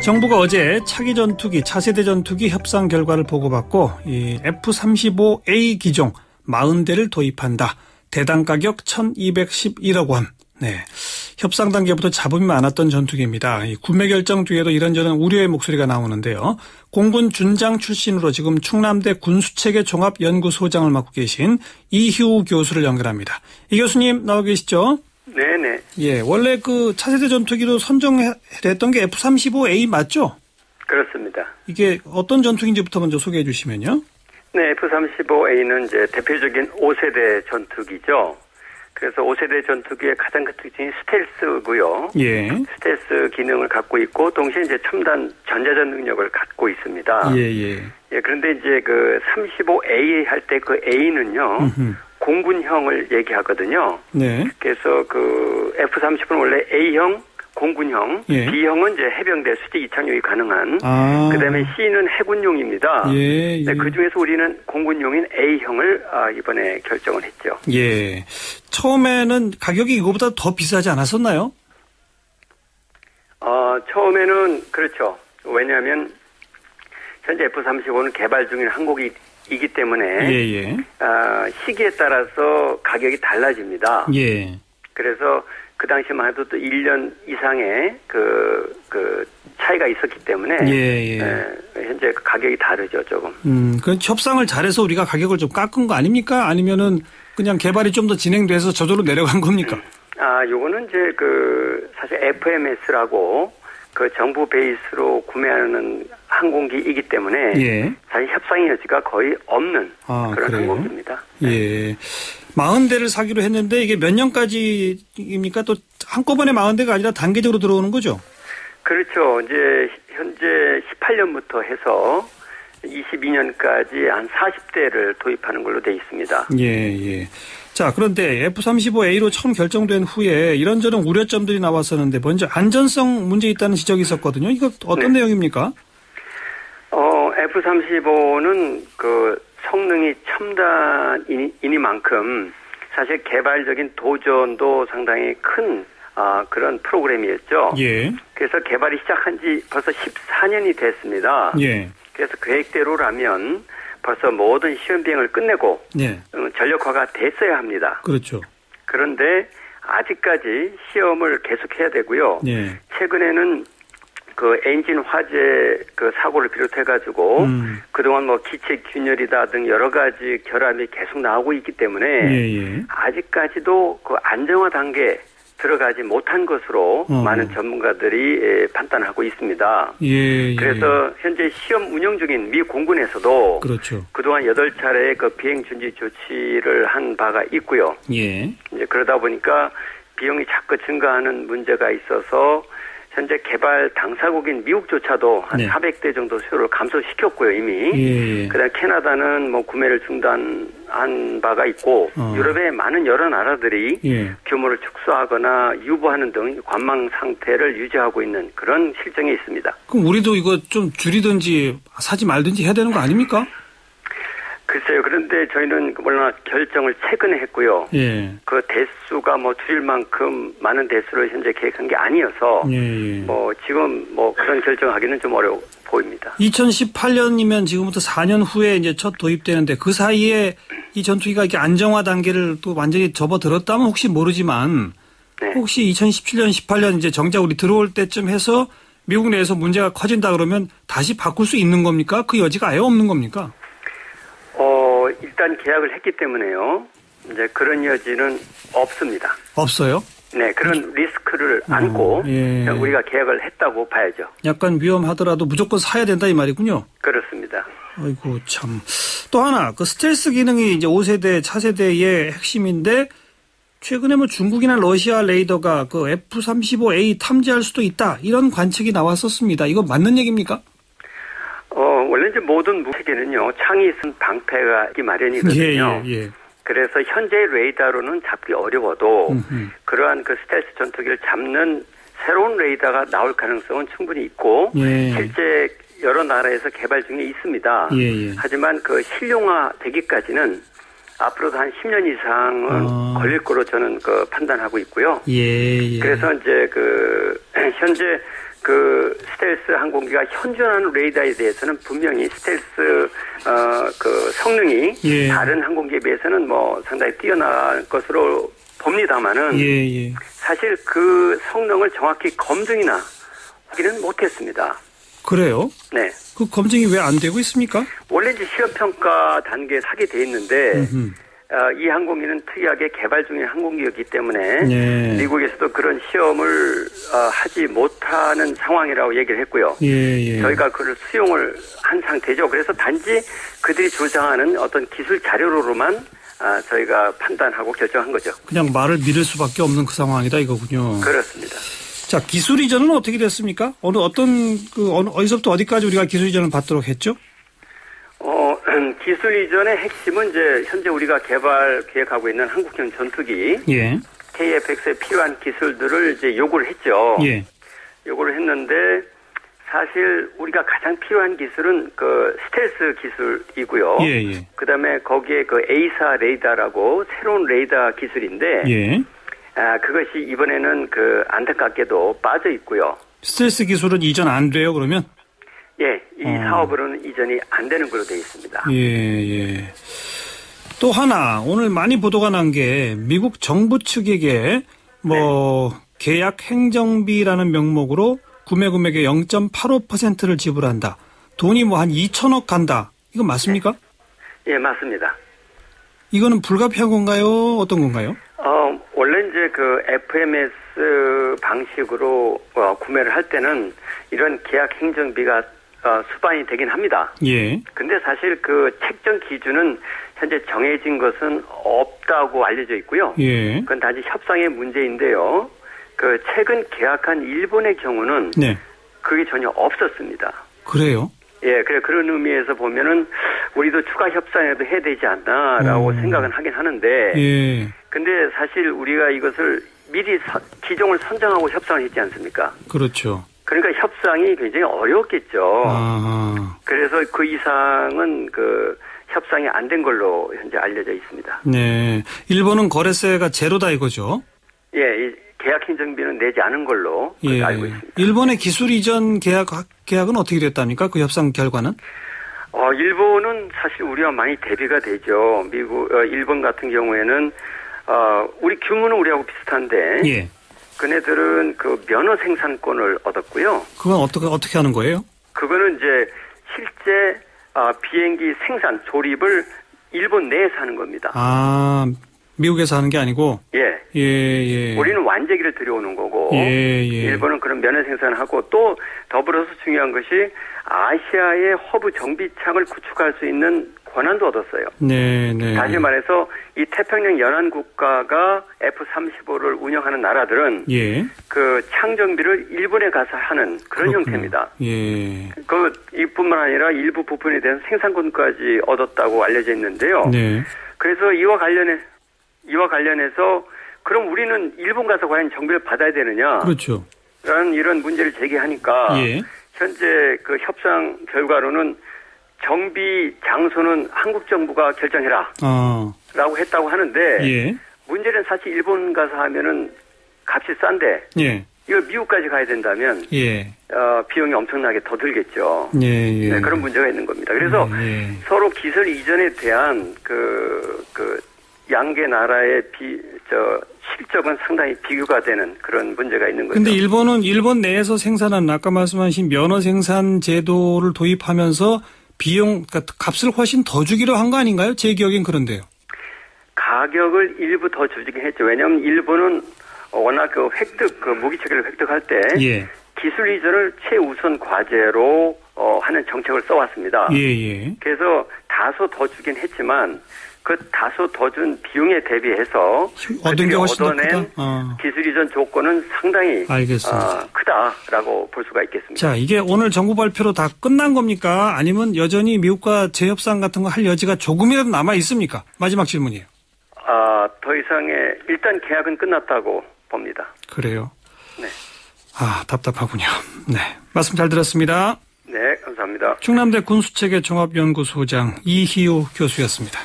정부가 어제 차기 전투기, 차세대 전투기 협상 결과를 보고받고 이 F-35A 기종 40대를 도입한다. 대당 가격 1,211억 원. 네, 협상 단계부터 잡음이 많았던 전투기입니다. 이 구매 결정 뒤에도 이런저런 우려의 목소리가 나오는데요. 공군 준장 출신으로 지금 충남대 군수체계 종합연구소장을 맡고 계신 이휴 교수를 연결합니다. 이 교수님 나와 계시죠? 네네. 예, 원래 그 차세대 전투기로 선정했던 게 F-35A 맞죠? 그렇습니다. 이게 어떤 전투기인지부터 먼저 소개해 주시면요. 네, F-35A는 이제 대표적인 5세대 전투기죠. 그래서 5세대 전투기의 가장 큰 특징이 스텔스고요. 예. 스텔스 기능을 갖고 있고 동시에 이제 첨단 전자전 능력을 갖고 있습니다. 예. 예, 그런데 이제 그 35A 할 때 그 A는요. 공군형을 얘기하거든요. 네. 그래서 그 F-35는 원래 A형 공군형, 예. B형은 이제 해병대 수직 이착륙이 가능한, 그다음에 C는 해군용입니다. 예. 네, 그 중에서 우리는 공군용인 A형을 이번에 결정을 했죠. 예. 처음에는 가격이 이거보다 더 비싸지 않았었나요? 처음에는 그렇죠. 왜냐하면 현재 F-35는 개발 중인 항공기이기 때문에 예. 시기에 따라서 가격이 달라집니다. 예. 그래서 그 당시만 해도 또 1년 이상의 그 차이가 있었기 때문에 현재 가격이 다르죠, 조금. 그 협상을 잘해서 우리가 가격을 좀 깎은 거 아닙니까? 아니면은 그냥 개발이 좀 더 진행돼서 저절로 내려간 겁니까? 요거는 이제 사실 FMS라고 그 정부 베이스로 구매하는 항공기이기 때문에 사실 협상의 여지가 거의 없는 그런 항공기입니다. 예. 40대를 사기로 했는데 이게 몇 년까지입니까? 또 한꺼번에 40대가 아니라 단계적으로 들어오는 거죠? 그렇죠. 이제 현재 18년부터 해서 22년까지 한 40대를 도입하는 걸로 돼 있습니다. 예. 자, 그런데 F-35A로 처음 결정된 후에 이런저런 우려점들이 나왔었는데 먼저 안전성 문제 있다는 지적이 있었거든요. 이거 어떤 내용입니까? F-35는 그 성능이 첨단이니만큼 사실 개발적인 도전도 상당히 큰 그런 프로그램이었죠. 예. 그래서 개발이 시작한 지 벌써 14년이 됐습니다. 예. 그래서 계획대로라면 벌써 모든 시험 비행을 끝내고 전력화가 됐어야 합니다. 그렇죠. 그런데 아직까지 시험을 계속해야 되고요. 최근에는 그 엔진 화재 그 사고를 비롯해가지고 그동안 뭐 기체 균열이다 등 여러 가지 결함이 계속 나오고 있기 때문에 아직까지도 그 안정화 단계 들어가지 못한 것으로 많은 전문가들이 판단하고 있습니다. 그래서 현재 시험 운영 중인 미 공군에서도 그동안 8차례의 그 비행 준지 조치를 한 바가 있고요. 이제 그러다 보니까 비용이 자꾸 증가하는 문제가 있어서 현재 개발 당사국인 미국조차도 한 400대 정도 수요를 감소시켰고요, 이미. 그다음 캐나다는 뭐 구매를 중단한 바가 있고 유럽의 많은 여러 나라들이 규모를 축소하거나 유보하는 등 관망 상태를 유지하고 있는 그런 실정에 있습니다. 그럼 우리도 이거 좀 줄이든지 사지 말든지 해야 되는 거 아닙니까? 글쎄요. 그런데 저희는 물론 결정을 최근에 했고요. 그 대수가 뭐 줄일 만큼 많은 대수를 현재 계획한 게 아니어서 뭐 지금 뭐 그런 결정하기는 좀 어려워 보입니다. 2018년이면 지금부터 4년 후에 이제 첫 도입되는데 그 사이에 이 전투기가 이렇게 안정화 단계를 또 완전히 접어들었다면 혹시 모르지만 혹시 2017년, 18년 이제 정작 우리 들어올 때쯤 해서 미국 내에서 문제가 커진다 그러면 다시 바꿀 수 있는 겁니까? 그 여지가 아예 없는 겁니까? 일단 계약을 했기 때문에요. 이제 그런 여지는 없습니다. 없어요? 네, 그런 리스크를 안고 우리가 계약을 했다고 봐야죠. 약간 위험하더라도 무조건 사야 된다 이 말이군요. 그렇습니다. 아이고 참. 또 하나 그 스텔스 기능이 이제 5세대 차세대의 핵심인데 최근에 뭐 중국이나 러시아 레이더가 그 F-35A 탐지할 수도 있다 이런 관측이 나왔었습니다. 이거 맞는 얘기입니까? 원래 이제 모든 무기체계는요, 창이 있은 방패가 있기 마련이거든요. 그래서 현재의 레이더로는 잡기 어려워도 그러한 그 스텔스 전투기를 잡는 새로운 레이더가 나올 가능성은 충분히 있고 실제 여러 나라에서 개발 중에 있습니다. 하지만 그 실용화 되기까지는 앞으로도 한 10년 이상은 걸릴 거로 저는 판단하고 있고요. 그래서 이제 현재 그 스텔스 항공기가 현존하는 레이더에 대해서는 분명히 스텔스 그 성능이 예. 다른 항공기에 비해서는 뭐 상당히 뛰어난 것으로 봅니다만은 예. 사실 그 성능을 정확히 검증이나 하기는 못했습니다. 그래요? 네. 그 검증이 왜 안 되고 있습니까? 원래 이제 시험 평가 단계에 하게 돼 있는데. 이 항공기는 특이하게 개발 중인 항공기였기 때문에 예. 미국에서도 그런 시험을 하지 못하는 상황이라고 얘기를 했고요. 예. 저희가 그걸 수용을 한 상태죠. 그래서 단지 그들이 주장하는 어떤 기술 자료로만 저희가 판단하고 결정한 거죠. 그냥 말을 믿을 수밖에 없는 그 상황이다 이거군요. 그렇습니다. 자, 기술 이전은 어떻게 됐습니까? 어디서부터 어디까지 우리가 기술 이전을 받도록 했죠? 기술 이전의 핵심은 이제 현재 우리가 계획하고 있는 한국형 전투기 예. KF-X에 필요한 기술들을 이제 요구를 했죠. 예. 요구를 했는데 사실 우리가 가장 필요한 기술은 그 스텔스 기술이고요. 예. 그다음에 거기에 그 A사 레이더라고 새로운 레이더 기술인데 예. 그것이 이번에는 그 안타깝게도 빠져 있고요. 스텔스 기술은 이전 안 돼요, 그러면? 예, 이 사업으로는 이전이 안 되는 걸로 되어 있습니다. 예. 또 하나, 오늘 많이 보도가 난 게 미국 정부 측에게 네. 계약 행정비라는 명목으로 구매 금액의 0.85%를 지불한다. 돈이 한 2천억 간다. 이건 맞습니까? 네. 예, 맞습니다. 이거는 불가피한 건가요? 어떤 건가요? 원래 이제 그 FMS 방식으로 구매를 할 때는 이런 계약 행정비가 수반이 되긴 합니다. 예. 근데 사실 그 책정 기준은 현재 정해진 것은 없다고 알려져 있고요. 예. 그건 단지 협상의 문제인데요. 그 최근 계약한 일본의 경우는 네. 그게 전혀 없었습니다. 그래요? 예, 그런 의미에서 보면은 우리도 추가 협상에도 해야 되지 않나라고 생각은 하긴 하는데. 예. 근데 사실 우리가 이것을 미리 기종을 선정하고 협상을 했지 않습니까? 그렇죠. 그러니까 협상이 굉장히 어려웠겠죠. 아하. 그래서 그 이상은 그 협상이 안 된 걸로 현재 알려져 있습니다. 네. 일본은 거래세가 제로다 이거죠? 예, 이 계약 행정비는 내지 않은 걸로 예. 알고 있습니다. 일본의 기술 이전 계약은 어떻게 됐답니까? 그 협상 결과는? 일본은 사실 우리와 많이 대비가 되죠. 일본 같은 경우에는 우리 규모는 우리하고 비슷한데. 예. 그네들은 그 면허 생산권을 얻었고요. 그건 어떻게 하는 거예요? 그거는 이제 실제 비행기 생산 조립을 일본 내에서 하는 겁니다. 아, 미국에서 하는 게 아니고? 예. 우리는 완제기를 들여오는 거고 일본은 그런 면허 생산을 하고 또 더불어서 중요한 것이 아시아의 허브 정비창을 구축할 수 있는 권한도 얻었어요. 네. 다시 말해서 이 태평양 연안 국가가 F-35를 운영하는 나라들은 예. 그 창정비를 일본에 가서 하는 그런 그렇군요. 형태입니다. 예. 이뿐만 아니라 일부 부분에 대한 생산권까지 얻었다고 알려져 있는데요. 네. 그래서 이와 관련해서 그럼 우리는 일본 가서 과연 정비를 받아야 되느냐? 그렇죠. 라는 이런 문제를 제기하니까 예. 현재 그 협상 결과로는 정비 장소는 한국 정부가 결정해라. 라고 했다고 하는데 예. 문제는 사실 일본 가서 하면은 값이 싼데 예. 이걸 미국까지 가야 된다면 예. 비용이 엄청나게 더 들겠죠. 예. 네, 그런 문제가 있는 겁니다. 그래서 서로 기술 이전에 대한 그 양계 나라의 실적은 상당히 비교가 되는 그런 문제가 있는 거죠. 근데 일본은 일본 내에서 생산한 아까 말씀하신 면허 생산 제도를 도입하면서 그러니까 값을 훨씬 더 주기로 한 거 아닌가요? 제 기억엔 그런데요. 가격을 일부 더 주긴 했죠. 왜냐하면 일본은 워낙 무기 체계를 획득할 때 예. 기술 이전을 최우선 과제로 하는 정책을 써왔습니다. 예. 그래서 다소 더 주긴 했지만 그 다소 더 준 비용에 대비해서 얻은 게 훨씬 얻어낸 기술 이전 조건은 상당히 알겠습니다. 크다라고 볼 수가 있겠습니다. 자, 이게 오늘 정부 발표로 다 끝난 겁니까? 아니면 여전히 미국과 재협상 같은 거 할 여지가 조금이라도 남아 있습니까? 마지막 질문이에요. 더 이상의 일단 계약은 끝났다고 봅니다. 그래요? 네. 답답하군요. 네. 말씀 잘 들었습니다. 네, 감사합니다. 충남대 군수체계 종합연구소장 이희우 교수였습니다.